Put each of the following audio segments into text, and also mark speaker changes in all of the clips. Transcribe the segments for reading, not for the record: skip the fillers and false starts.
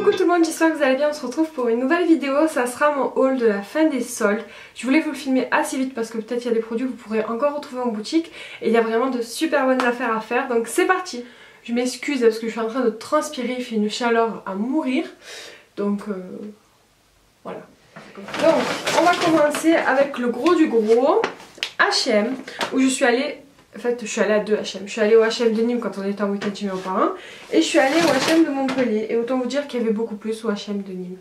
Speaker 1: Coucou tout le monde, j'espère que vous allez bien, on se retrouve pour une nouvelle vidéo, ça sera mon haul de la fin des soldes. Je voulais vous le filmer assez vite parce que peut-être il y a des produits que vous pourrez encore retrouver en boutique et il y a vraiment de super bonnes affaires à faire, donc c'est parti. Je m'excuse parce que je suis en train de transpirer, il fait une chaleur à mourir, donc voilà. Donc on va commencer avec le gros du gros, H&M, où je suis allée. En fait, je suis allée à deux H&M. Je suis allée au H&M de Nîmes quand on était en week-end chez mes parents. Et je suis allée au H&M de Montpellier. Et autant vous dire qu'il y avait beaucoup plus au H&M de Nîmes.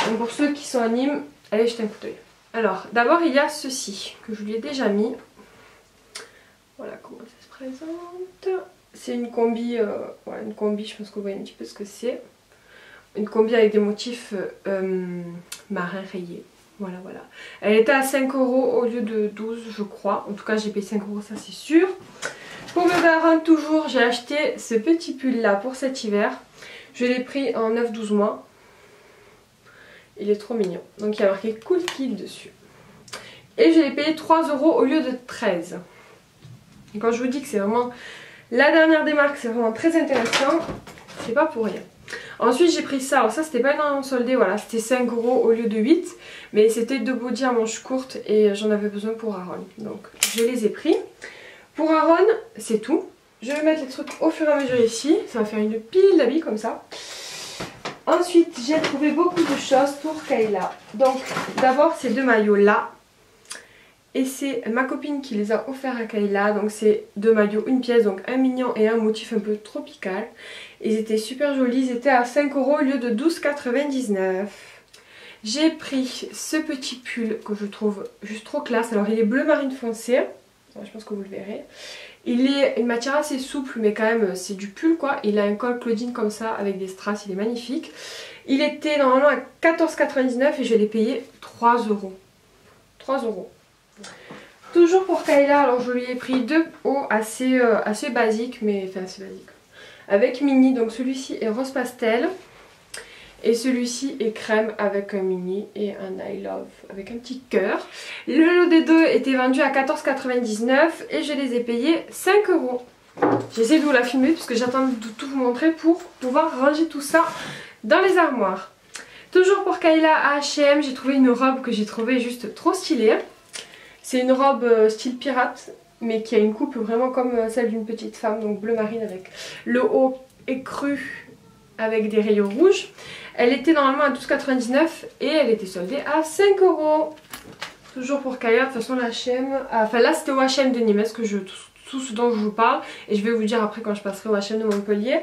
Speaker 1: Donc pour ceux qui sont à Nîmes, allez jeter un coup d'œil. Alors, d'abord il y a ceci, que je vous ai déjà mis. Voilà comment ça se présente. C'est une combi, voilà, une combi, je pense que vous voyez un petit peu ce que c'est. Une combi avec des motifs marins rayés. Voilà, voilà. Elle était à 5 € au lieu de 12 je crois. En tout cas j'ai payé 5 €, ça c'est sûr. Pour me Baron toujours, j'ai acheté ce petit pull là pour cet hiver. Je l'ai pris en 9-12 mois. Il est trop mignon. Donc il y a marqué Cool Kid dessus. Et je l'ai payé 3 € au lieu de 13. Et quand je vous dis que c'est vraiment la dernière des marques, c'est vraiment très intéressant, c'est pas pour rien. Ensuite j'ai pris ça, alors ça c'était pas énormément soldé, voilà, c'était 5 € au lieu de 8. Mais c'était deux bodys à manches courtes et j'en avais besoin pour Aaron. Donc je les ai pris. Pour Aaron, c'est tout. Je vais mettre les trucs au fur et à mesure ici. Ça va faire une pile d'habits comme ça. Ensuite j'ai trouvé beaucoup de choses pour Kayla. Donc d'abord ces deux maillots là. Et c'est ma copine qui les a offerts à Kayla. Donc c'est deux maillots, une pièce, donc un mignon et un motif un peu tropical. Ils étaient super jolis, ils étaient à 5 € au lieu de 12,99 €. J'ai pris ce petit pull que je trouve juste trop classe. Alors il est bleu marine foncé, je pense que vous le verrez. Il est une matière assez souple mais quand même c'est du pull quoi. Il a un col Claudine comme ça avec des strass, il est magnifique. Il était normalement à 14,99 € et je l'ai payé 3 €. 3 €. Toujours pour Kayla, alors je lui ai pris deux hauts assez basiques, mais enfin assez basiques. Avec mini, donc celui-ci est rose pastel. Et celui-ci est crème avec un mini et un I love avec un petit cœur. Le lot des deux était vendu à 14,99 € et je les ai payés 5 €. J'essaie de vous la filmer parce que j'attends de tout vous montrer pour pouvoir ranger tout ça dans les armoires. Toujours pour Kayla à H&M, j'ai trouvé une robe que j'ai trouvée juste trop stylée. C'est une robe style pirate mais qui a une coupe vraiment comme celle d'une petite femme, donc bleu marine avec le haut écru avec des rayons rouges. Elle était normalement à 12,99 € et elle était soldée à 5 €. Toujours pour Kayla, de toute façon la H&M, enfin là c'était au H&M de Nîmes, tout ce dont je vous parle. Et je vais vous le dire après quand je passerai au H&M de Montpellier.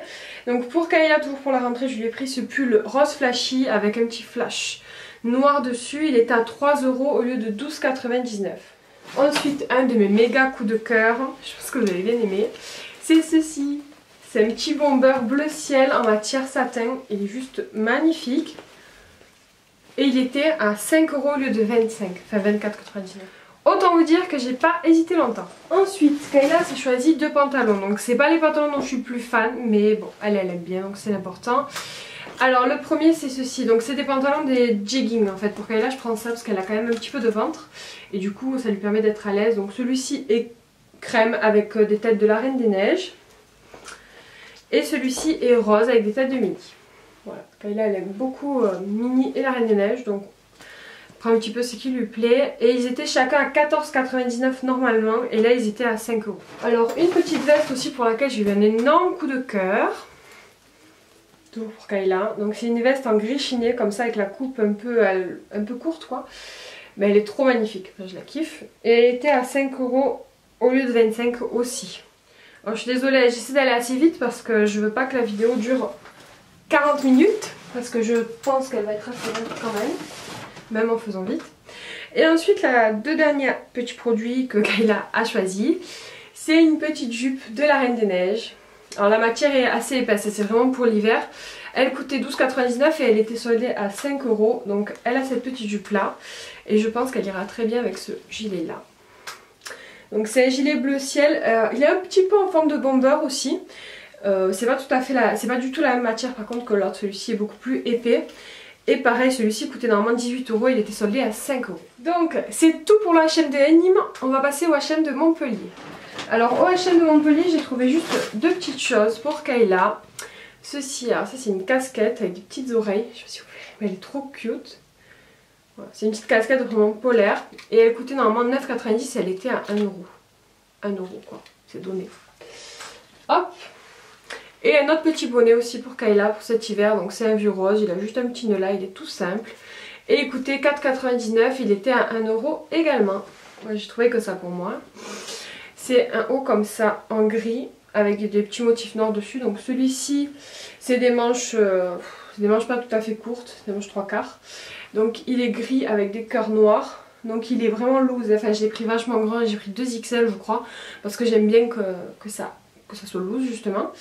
Speaker 1: Donc pour Kayla, toujours pour la rentrée, je lui ai pris ce pull rose flashy avec un petit flash noir dessus. Il était à 3 € au lieu de 12,99 €. Ensuite, un de mes méga coups de cœur, je pense que vous allez bien aimer, c'est ceci. C'est un petit bomber bleu ciel en matière satin, il est juste magnifique. Et il était à 5 € au lieu de 25, enfin 24,99 €. Autant vous dire que j'ai pas hésité longtemps. Ensuite, Kayla s'est choisi deux pantalons, donc c'est pas les pantalons dont je suis le plus fan, mais bon, elle aime bien, donc c'est l'important. Alors le premier c'est ceci, donc c'est des pantalons des jeggings en fait. Pour Kayla je prends ça parce qu'elle a quand même un petit peu de ventre et du coup ça lui permet d'être à l'aise. Donc celui-ci est crème avec des têtes de la Reine des Neiges. Et celui-ci est rose avec des têtes de Minnie. Voilà, Kayla elle aime beaucoup Minnie et la Reine des Neiges, donc on prend un petit peu ce qui lui plaît. Et ils étaient chacun à 14,99 € normalement et là ils étaient à 5 €. Alors une petite veste aussi pour laquelle j'ai eu un énorme coup de cœur. Toujours pour Kayla. Donc c'est une veste en gris chiné comme ça avec la coupe un peu courte quoi. Mais elle est trop magnifique, enfin, je la kiffe. Et elle était à 5 € au lieu de 25 € aussi. Alors, je suis désolée, j'essaie d'aller assez vite parce que je veux pas que la vidéo dure 40 minutes. Parce que je pense qu'elle va être assez longue quand même en faisant vite. Et ensuite, les deux derniers petits produits que Kayla a choisi, c'est une petite jupe de la Reine des Neiges. Alors la matière est assez épaisse, c'est vraiment pour l'hiver. Elle coûtait 12,99 € et elle était soldée à 5 €. Donc elle a cette petite jupe là. Et je pense qu'elle ira très bien avec ce gilet là. Donc c'est un gilet bleu ciel, il est un petit peu en forme de bomber aussi. C'est pas du tout la même matière par contre que l'autre, celui-ci est beaucoup plus épais. Et pareil, celui-ci coûtait normalement 18 €, il était soldé à 5 €. Donc c'est tout pour le H&M de Nîmes, on va passer au H&M de Montpellier. Alors au H&M de Montpellier, j'ai trouvé juste deux petites choses pour Kayla. ceci. Alors ça c'est une casquette avec des petites oreilles, je sais pas si vous verrez, mais elle est trop cute. Voilà, c'est une petite casquette vraiment polaire et elle coûtait normalement 9,90, elle était à 1 euro. 1 euro quoi, c'est donné. Hop. Et un autre petit bonnet aussi pour Kayla pour cet hiver, donc c'est un vieux rose, il a juste un petit nœud là, il est tout simple. Et il coûtait 4,99, il était à 1 euro également. Moi j'ai trouvé que ça pour moi. C'est un haut comme ça en gris avec des petits motifs noirs dessus. Donc celui-ci c'est des manches pas tout à fait courtes, des manches 3/4. Donc il est gris avec des cœurs noirs. Donc il est vraiment loose, enfin j'ai pris vachement grand, j'ai pris 2 XL je crois. Parce que j'aime bien que ça soit loose justement.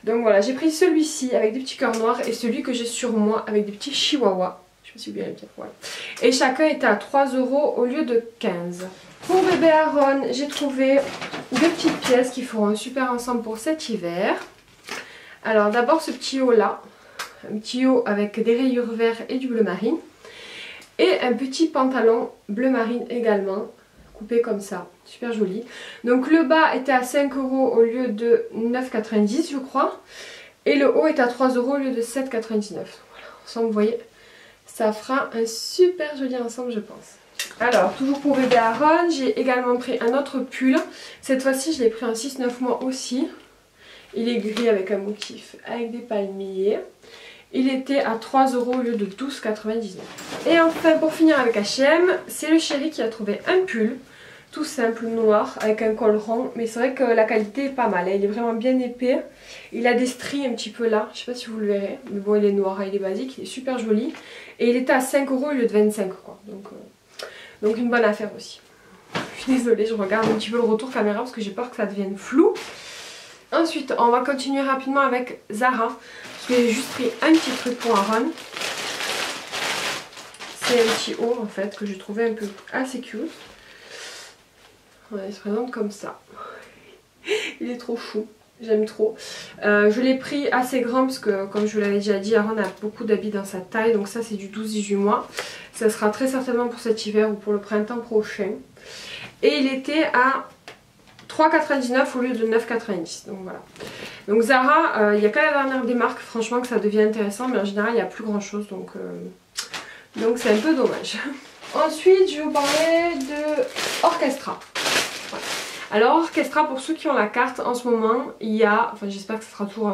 Speaker 1: Donc voilà, j'ai pris celui-ci avec des petits cœurs noirs et celui que j'ai sur moi avec des petits chihuahuas. Je me suis bien bien, voilà. Et chacun était à 3 euro au lieu de 15. Pour bébé Aaron, j'ai trouvé 2 petites pièces qui feront un super ensemble pour cet hiver. Alors d'abord ce petit haut là, un petit haut avec des rayures verts et du bleu marine. Et un petit pantalon bleu marine également, coupé comme ça, super joli. Donc le bas était à 5 euro au lieu de 9,90 je crois. Et le haut est à 3 euro au lieu de 7,99. Voilà, ensemble vous voyez, ça fera un super joli ensemble je pense. Alors toujours pour bébé Aaron, j'ai également pris un autre pull. Cette fois-ci je l'ai pris en 6-9 mois aussi. Il est gris avec un motif avec des palmiers. Il était à 3 euro au lieu de 12,99. Et enfin pour finir avec H&M, c'est le chéri qui a trouvé un pull tout simple noir avec un col rond. Mais c'est vrai que la qualité est pas mal, il est vraiment bien épais. Il a des stries un petit peu là, je sais pas si vous le verrez. Mais bon il est noir, il est basique, il est super joli. Et il était à 5 euro au lieu de 25 quoi. Donc une bonne affaire aussi. Je suis désolée, je regarde un petit peu le retour caméra parce que j'ai peur que ça devienne flou. Ensuite on va continuer rapidement avec Zara. Parce que j'ai juste pris un petit truc pour Aaron. C'est un petit haut en fait que j'ai trouvé un peu assez cute. Ouais, il se présente comme ça. Il est trop chou, j'aime trop. Je l'ai pris assez grand parce que comme je vous l'avais déjà dit, Aaron a beaucoup d'habits dans sa taille. Donc ça c'est du 12-18 mois. Ça sera très certainement pour cet hiver ou pour le printemps prochain. Et il était à 3,99 au lieu de 9,90. Donc voilà. Donc Zara, il y a qu'à la dernière des marques franchement que ça devient intéressant. Mais en général il n'y a plus grand chose. Donc c'est un peu dommage. Ensuite je vais vous parler de Orchestra. Voilà. Alors Orchestra, pour ceux qui ont la carte en ce moment, il y a, enfin j'espère que ce sera toujours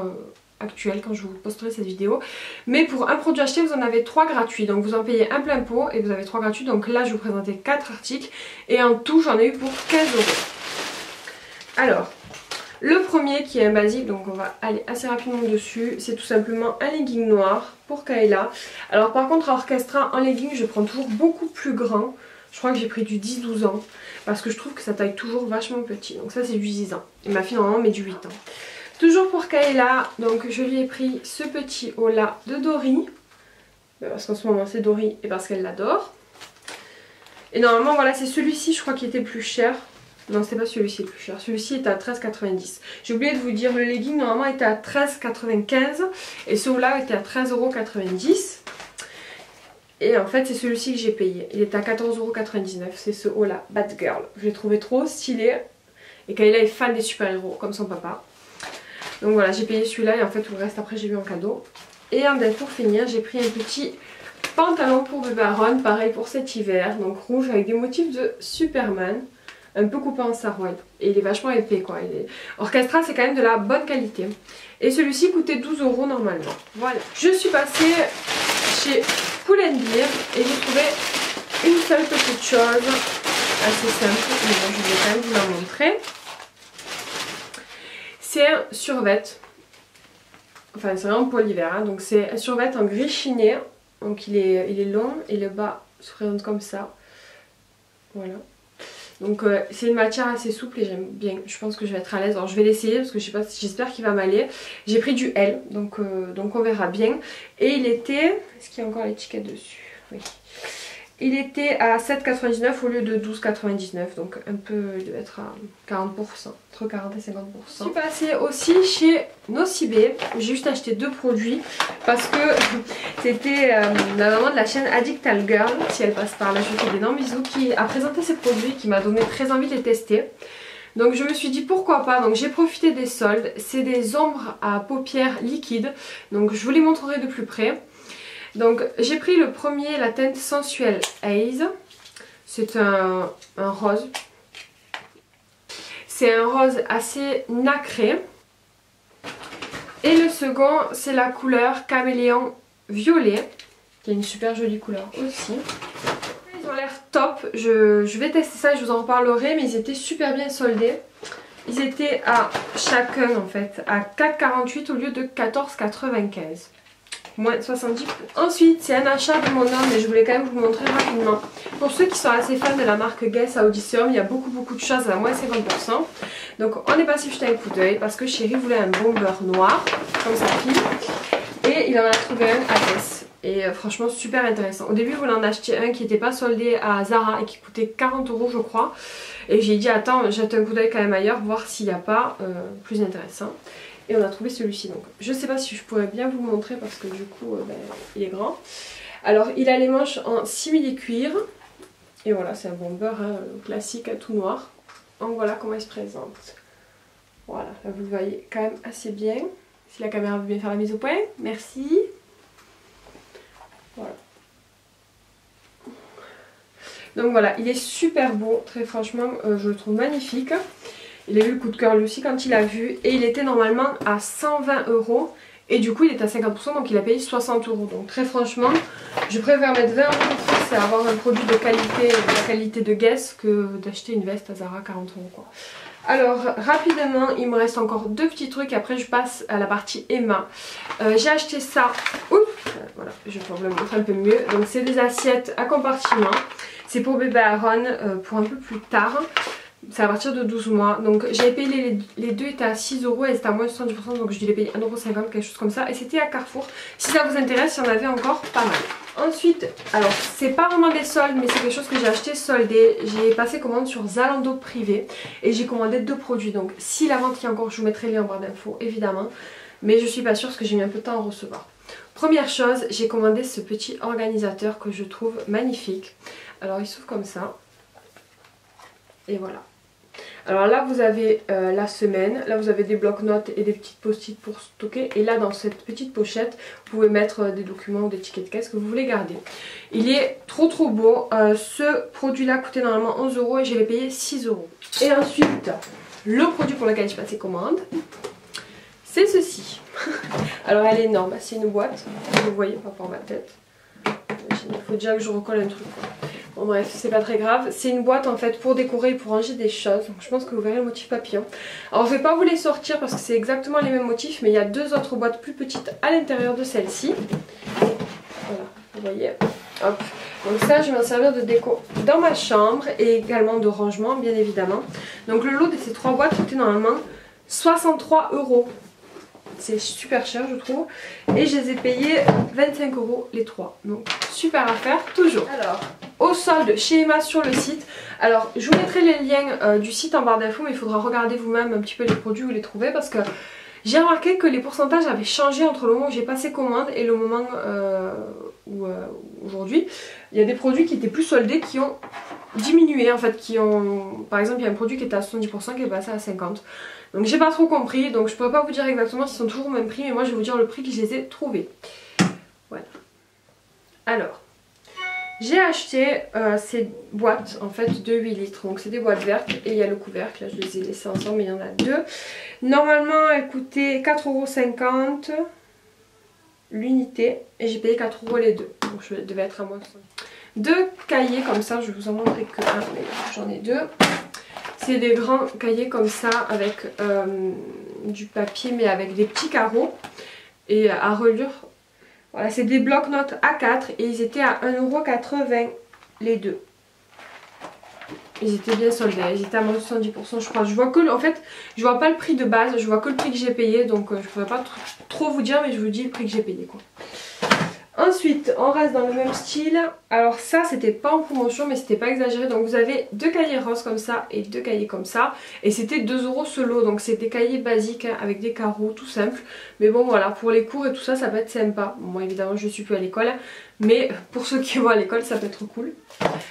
Speaker 1: actuel quand je vous posterai cette vidéo, mais pour un produit acheté vous en avez 3 gratuits, donc vous en payez un plein pot et vous avez 3 gratuits. Donc là je vais vous présenter 4 articles et en tout j'en ai eu pour 15 euros. Alors le premier qui est un basique, donc on va aller assez rapidement dessus, c'est tout simplement un legging noir pour Kayla. Alors par contre à Orchestra en legging je prends toujours beaucoup plus grand. Je crois que j'ai pris du 10-12 ans parce que je trouve que ça taille toujours vachement petit. Donc ça c'est du 10 ans et ma fille normalement met du 8 ans. Toujours pour Kayla, donc je lui ai pris ce petit haut là de Dory. Parce qu'en ce moment c'est Dory et parce qu'elle l'adore. Et normalement voilà, c'est celui-ci je crois qui était plus cher. Non c'est pas celui-ci le plus cher, celui-ci est à 13,90. J'ai oublié de vous dire, le legging normalement était à 13,95 et celui-là était à 13,90 €. Et en fait c'est celui-ci que j'ai payé, il est à 14,99 €, c'est ce haut là, Bad Girl. Je l'ai trouvé trop stylé et Kayla est fan des super-héros comme son papa. Donc voilà, j'ai payé celui-là et en fait tout le reste après j'ai eu en cadeau. Et pour finir j'ai pris un petit pantalon pour bébé Aaron, pareil pour cet hiver, donc rouge avec des motifs de Superman. Un peu coupé en sarouel et il est vachement épais quoi. Orchestra c'est quand même de la bonne qualité. Et celui-ci coûtait 12 € normalement. Voilà. Je suis passée chez Pull & Bear et j'ai trouvé une seule petite chose assez simple, mais bon je vais quand même vous la montrer. C'est un survêt, enfin c'est vraiment pour l'hiver, hein. Donc c'est un survêt en gris chiné, donc il est long et le bas se présente comme ça. Voilà. Donc c'est une matière assez souple et j'aime bien, je pense que je vais être à l'aise. Alors je vais l'essayer parce que je sais pas, j'espère qu'il va m'aller. J'ai pris du L, donc on verra bien. Et il était, est-ce qu'il y a encore l'étiquette dessus? Oui. Il était à 7,99 € au lieu de 12,99 €, donc un peu, il doit être à 40%, entre 40 et 50%. Je suis passée aussi chez Nocibé, j'ai juste acheté 2 produits parce que c'était la maman de la chaîne Addictal Girl, si elle passe par là, je lui fais d'énormes bisous, qui a présenté ces produits, qui m'a donné très envie de les tester. Donc je me suis dit pourquoi pas, donc j'ai profité des soldes. C'est des ombres à paupières liquides, donc je vous les montrerai de plus près. Donc j'ai pris le premier, la teinte Sensuelle Haze. C'est un rose. C'est un rose assez nacré. Et le second, c'est la couleur Caméléon Violet, qui est une super jolie couleur aussi. Ils ont l'air top, je vais tester ça et je vous en reparlerai, mais ils étaient super bien soldés. Ils étaient à chacun en fait, à 4,48 au lieu de 14,95. Moins 70. Ensuite, c'est un achat de mon homme et je voulais quand même vous montrer rapidement. Pour ceux qui sont assez fans de la marque Guess Audition, il y a beaucoup de choses à moins 50%. Donc on est passé jeter un coup d'œil parce que Chéri voulait un bomber noir, comme sa fille. Et il en a trouvé un à Guess. Et franchement super intéressant. Au début, vous en achetiez un qui n'était pas soldé à Zara et qui coûtait 40 € je crois. Et j'ai dit attends, jette un coup d'œil quand même ailleurs, voir s'il n'y a pas plus intéressant. Et on a trouvé celui-ci. Donc je sais pas si je pourrais bien vous montrer parce que du coup il est grand. Alors il a les manches en simili cuir. Et voilà, c'est un bomber classique tout noir. Donc voilà comment il se présente. Voilà, là vous le voyez quand même assez bien. Si la caméra veut bien faire la mise au point, merci. Voilà. Donc voilà, il est super beau, très franchement, je le trouve magnifique. Il a eu le coup de cœur lui aussi quand il a vu. Et il était normalement à 120 €. Et du coup il est à 50%, donc il a payé 60 €. Donc très franchement, je préfère mettre 20 € de plus et avoir un produit de qualité, de la qualité de Guess, que d'acheter une veste à Zara 40 € quoi. Alors rapidement, il me reste encore deux petits trucs, après je passe à la partie Emma. J'ai acheté ça, oups, voilà, je vais vous le montrer un peu mieux. Donc c'est des assiettes à compartiment, c'est pour bébé Aaron pour un peu plus tard. C'est à partir de 12 mois. Donc j'avais payé les deux étaient à 6 € et c'était à moins de 70%. Donc je dû les payer 1,50 €, quelque chose comme ça. Et c'était à Carrefour. Si ça vous intéresse, il y en avait encore pas mal. Ensuite, alors c'est pas vraiment des soldes, mais c'est quelque chose que j'ai acheté soldé. J'ai passé commande sur Zalando privé. Et j'ai commandé deux produits. Donc si la vente y est encore, je vous mettrai les en barre d'infos évidemment. Mais je suis pas sûre parce que j'ai mis un peu de temps à recevoir. Première chose, j'ai commandé ce petit organisateur que je trouve magnifique. Alors il s'ouvre comme ça. Et voilà. Alors là vous avez la semaine, là vous avez des blocs-notes et des petites post-it pour stocker. Et là dans cette petite pochette, vous pouvez mettre des documents ou des tickets de caisse que vous voulez garder. Il est trop beau, ce produit là coûtait normalement 11 € et je l'ai payé 6 €. Et ensuite, le produit pour lequel j'ai passé commande, c'est ceci. Alors elle est énorme, c'est une boîte, vous voyez pas pour ma tête. Il faut déjà que je recolle un truc quoi. Bon bref, c'est pas très grave. C'est une boîte en fait pour décorer et pour ranger des choses. Donc je pense que vous verrez le motif papillon. Alors je vais pas vous les sortir parce que c'est exactement les mêmes motifs. Mais il y a deux autres boîtes plus petites à l'intérieur de celle-ci. Voilà, vous voyez. Hop. Donc ça je vais m'en servir de déco dans ma chambre. Et également de rangement bien évidemment. Donc le lot de ces trois boîtes était normalement 63 €. C'est super cher je trouve. Et je les ai payés 25 € les trois. Donc super affaire toujours. Alors au solde chez Emma sur le site. Alors je vous mettrai les liens du site en barre d'infos, mais il faudra regarder vous-même un petit peu les produits où les trouver parce que j'ai remarqué que les pourcentages avaient changé entre le moment où j'ai passé commande et le moment où aujourd'hui. Il y a des produits qui étaient plus soldés qui ont diminué en fait, par exemple il y a un produit qui était à 70% qui est passé à 50%. Donc j'ai pas trop compris, donc je pourrais pas vous dire exactement s'ils sont toujours au même prix, mais moi je vais vous dire le prix que je les ai trouvés. Voilà. Alors, j'ai acheté ces boîtes en fait de 8 litres, donc c'est des boîtes vertes et il y a le couvercle, là je les ai laissées ensemble mais il y en a deux. Normalement elles coûtaient 4,50 € l'unité et j'ai payé 4 € les deux, donc je devais être à moins de 60. Deux cahiers comme ça, je vais vous en montrer que un, mais j'en ai deux. C'est des grands cahiers comme ça avec du papier mais avec des petits carreaux et à reliure. Voilà, c'est des blocs-notes A4 et ils étaient à 1,80 € les deux. Ils étaient bien soldés, ils étaient à moins de 70% je crois. Je vois que, en fait, je vois pas le prix de base, je vois que le prix que j'ai payé, donc je pourrais pas trop vous dire, mais je vous dis le prix que j'ai payé quoi. Ensuite on reste dans le même style. Alors ça c'était pas en promotion mais c'était pas exagéré. Donc vous avez 2 cahiers roses comme ça et 2 cahiers comme ça. Et c'était 2 € ce lot. Donc c'est des cahiers basiques hein, avec des carreaux tout simple. Mais bon voilà, pour les cours et tout ça, ça peut être sympa. Bon, moi évidemment je suis plus à l'école, mais pour ceux qui vont à l'école ça peut être cool.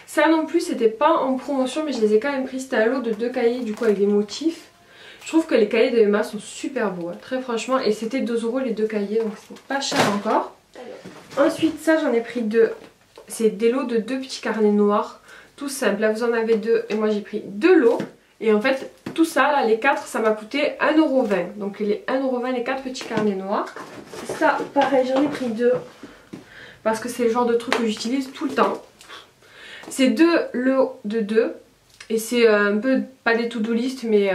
Speaker 1: Ça non plus c'était pas en promotion mais je les ai quand même pris. C'était un lot de 2 cahiers du coup avec des motifs. Je trouve que les cahiers de Emma sont super beaux hein, très franchement. Et c'était 2 € les 2 cahiers donc c'était pas cher encore. Ensuite ça j'en ai pris 2. C'est des lots de 2 petits carnets noirs. Tout simple, là vous en avez 2 et moi j'ai pris 2 lots. Et en fait tout ça là, les 4 ça m'a coûté 1,20 €. Donc les 1,20 € les 4 petits carnets noirs. Ça pareil j'en ai pris 2. Parce que c'est le genre de truc que j'utilise tout le temps. C'est 2 lots de 2. Et c'est un peu pas des to-do list mais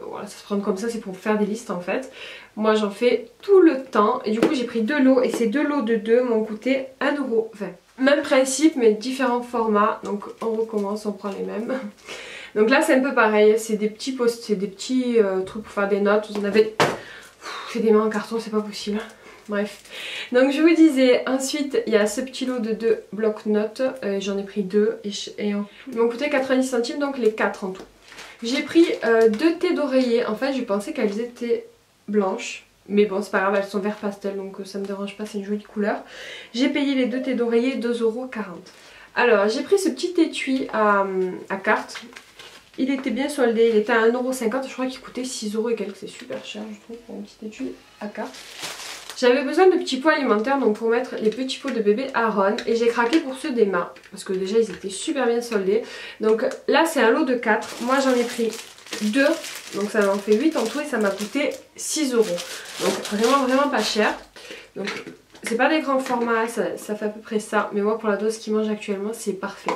Speaker 1: voilà, ça se prend comme ça, c'est pour faire des listes en fait. Moi j'en fais tout le temps et du coup j'ai pris 2 lots et ces 2 lots de 2 m'ont coûté 1,20 €. Même principe mais différents formats, donc on recommence, on prend les mêmes. Donc là c'est un peu pareil, c'est des petits post, c'est des petits trucs pour faire des notes. Vous en avez... j'ai des mains en carton, c'est pas possible. Bref, donc je vous disais, ensuite il y a ce petit lot de 2 blocs-notes, j'en ai pris 2 et ils m'ont coûté 90 centimes, donc les 4 en tout. J'ai pris 2 thés d'oreiller, en fait je pensais qu'elles étaient blanches, mais bon c'est pas grave, elles sont vert pastel donc ça me dérange pas, c'est une jolie couleur. J'ai payé les 2 thés d'oreiller 2,40 €. Alors j'ai pris ce petit étui à cartes. Il était bien soldé, il était à 1,50 €, je crois qu'il coûtait 6 € et quelques, c'est super cher je trouve pour un petit étui à cartes. J'avais besoin de petits pots alimentaires donc pour mettre les petits pots de bébé Aaron et j'ai craqué pour ceux d'Emma parce que déjà ils étaient super bien soldés. Donc là c'est un lot de 4, moi j'en ai pris 2 donc ça m'en fait 8 en tout et ça m'a coûté 6 €. Donc vraiment pas cher. Donc c'est pas des grands formats, ça fait à peu près ça mais moi pour la dose qu'ils mangent actuellement c'est parfait.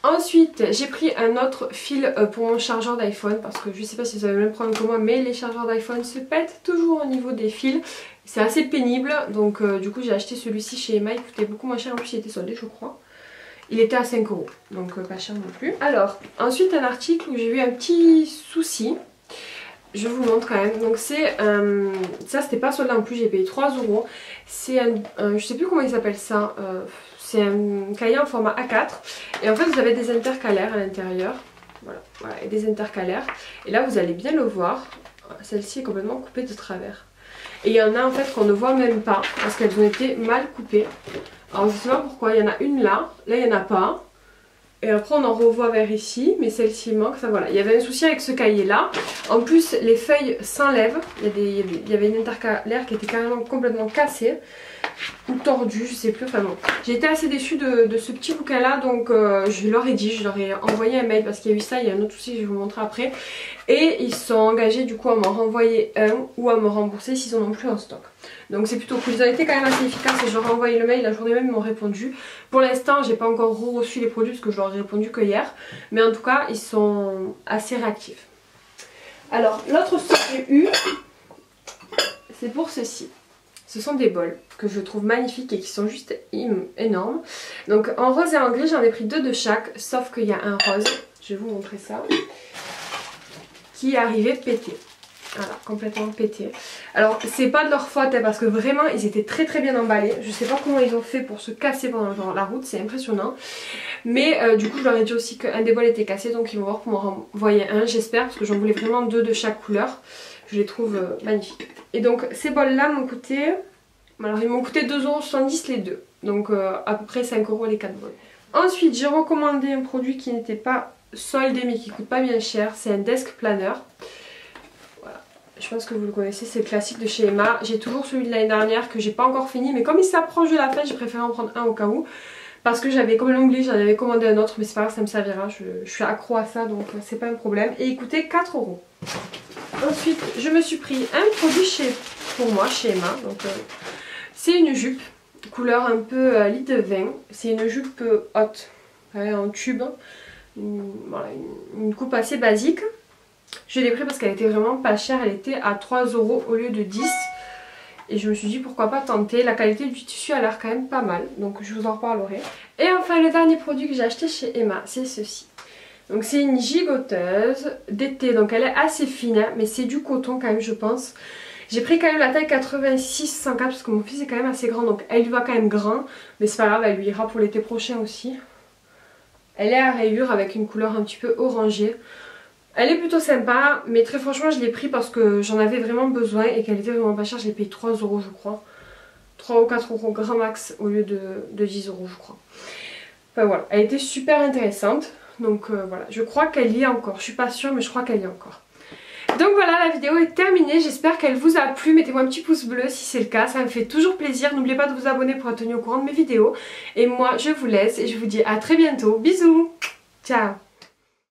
Speaker 1: Ensuite j'ai pris un autre fil pour mon chargeur d'iPhone parce que je sais pas si vous avez le même problème que moi mais les chargeurs d'iPhone se pètent toujours au niveau des fils. C'est assez pénible donc du coup j'ai acheté celui-ci chez Emma, il coûtait beaucoup moins cher, en plus il était soldé je crois. Il était à 5 € donc pas cher non plus. Alors ensuite un article où j'ai eu un petit souci. Je vous montre quand même, donc c'est ça c'était pas soldé en plus, j'ai payé 3 €. C'est je sais plus comment il s'appelle ça, c'est un cahier en format A4 et en fait vous avez des intercalaires à l'intérieur, voilà, et des intercalaires et là vous allez bien le voir, celle-ci est complètement coupée de travers et il y en a en fait qu'on ne voit même pas parce qu'elles ont été mal coupées. Alors je sais pas pourquoi, il y en a une là il n'y en a pas. Et après on en revoit vers ici, mais celle-ci manque, enfin voilà, il y avait un souci avec ce cahier là. En plus les feuilles s'enlèvent, il y avait une intercalaire qui était carrément complètement cassée ou tordue, je sais plus, enfin bon. J'ai été assez déçue de ce petit bouquin là, donc je leur ai dit, je leur ai envoyé un mail parce qu'il y a eu ça, il y a un autre souci, je vais vous montrer après. Et ils se sont engagés du coup à m'en renvoyer un ou à me rembourser s'ils en ont plus en stock. Donc c'est plutôt cool, ils ont été quand même assez efficaces et je leur ai envoyé le mail, la journée même ils m'ont répondu. Pour l'instant j'ai pas encore reçu les produits parce que je leur ai répondu que hier. Mais en tout cas ils sont assez réactifs. Alors l'autre stock que j'ai eu, c'est pour ceci. Ce sont des bols que je trouve magnifiques et qui sont juste énormes. Donc en rose et en gris j'en ai pris 2 de chaque, sauf qu'il y a un rose, je vais vous montrer ça, qui est arrivé pété. Voilà, complètement pété. Alors c'est pas de leur faute hein, parce que vraiment ils étaient très bien emballés. Je sais pas comment ils ont fait pour se casser pendant la route, c'est impressionnant. Mais du coup je leur ai dit aussi qu'un des bols était cassé, donc ils vont voir pour m'en renvoyer un, j'espère, parce que j'en voulais vraiment 2 de chaque couleur. Je les trouve magnifiques. Et donc ces bols là m'ont coûté, alors ils m'ont coûté 2,70 € les deux. Donc à peu près 5 € les 4 bols. Ensuite j'ai recommandé un produit qui n'était pas soldé mais qui coûte pas bien cher, c'est un desk planner. Je pense que vous le connaissez, c'est le classique de chez Emma. J'ai toujours celui de l'année dernière que j'ai pas encore fini, mais comme il s'approche de la fin, j'ai préféré en prendre un au cas où. Parce que j'avais comme l'onglet, j'en avais commandé un autre, mais c'est pas grave, ça me servira. Je suis accro à ça, donc c'est pas un problème. Et il coûtait 4 €. Ensuite, je me suis pris un produit pour moi, chez Emma. Donc c'est une jupe, couleur un peu lit de vin. C'est une jupe haute, en tube. Voilà, une coupe assez basique. Je l'ai pris parce qu'elle était vraiment pas chère, elle était à 3 € au lieu de 10. Et je me suis dit pourquoi pas tenter, la qualité du tissu a l'air quand même pas mal, donc je vous en reparlerai. Et enfin le dernier produit que j'ai acheté chez Emma, c'est ceci. Donc c'est une gigoteuse d'été, donc elle est assez fine, hein, mais c'est du coton quand même je pense. J'ai pris quand même la taille 86-104 parce que mon fils est quand même assez grand, donc elle lui va quand même grand. Mais c'est pas grave, elle lui ira pour l'été prochain aussi. Elle est à rayures avec une couleur un petit peu orangée. Elle est plutôt sympa, mais très franchement je l'ai pris parce que j'en avais vraiment besoin et qu'elle était vraiment pas chère. Je l'ai payé 3 € je crois. 3 ou 4 € grand max au lieu de 10 € je crois. Enfin voilà, elle était super intéressante. Donc voilà, je crois qu'elle y est encore. Je suis pas sûre mais je crois qu'elle y est encore. Donc voilà, la vidéo est terminée, j'espère qu'elle vous a plu. Mettez-moi un petit pouce bleu si c'est le cas, ça me fait toujours plaisir. N'oubliez pas de vous abonner pour être tenu au courant de mes vidéos. Et moi je vous laisse et je vous dis à très bientôt. Bisous, ciao.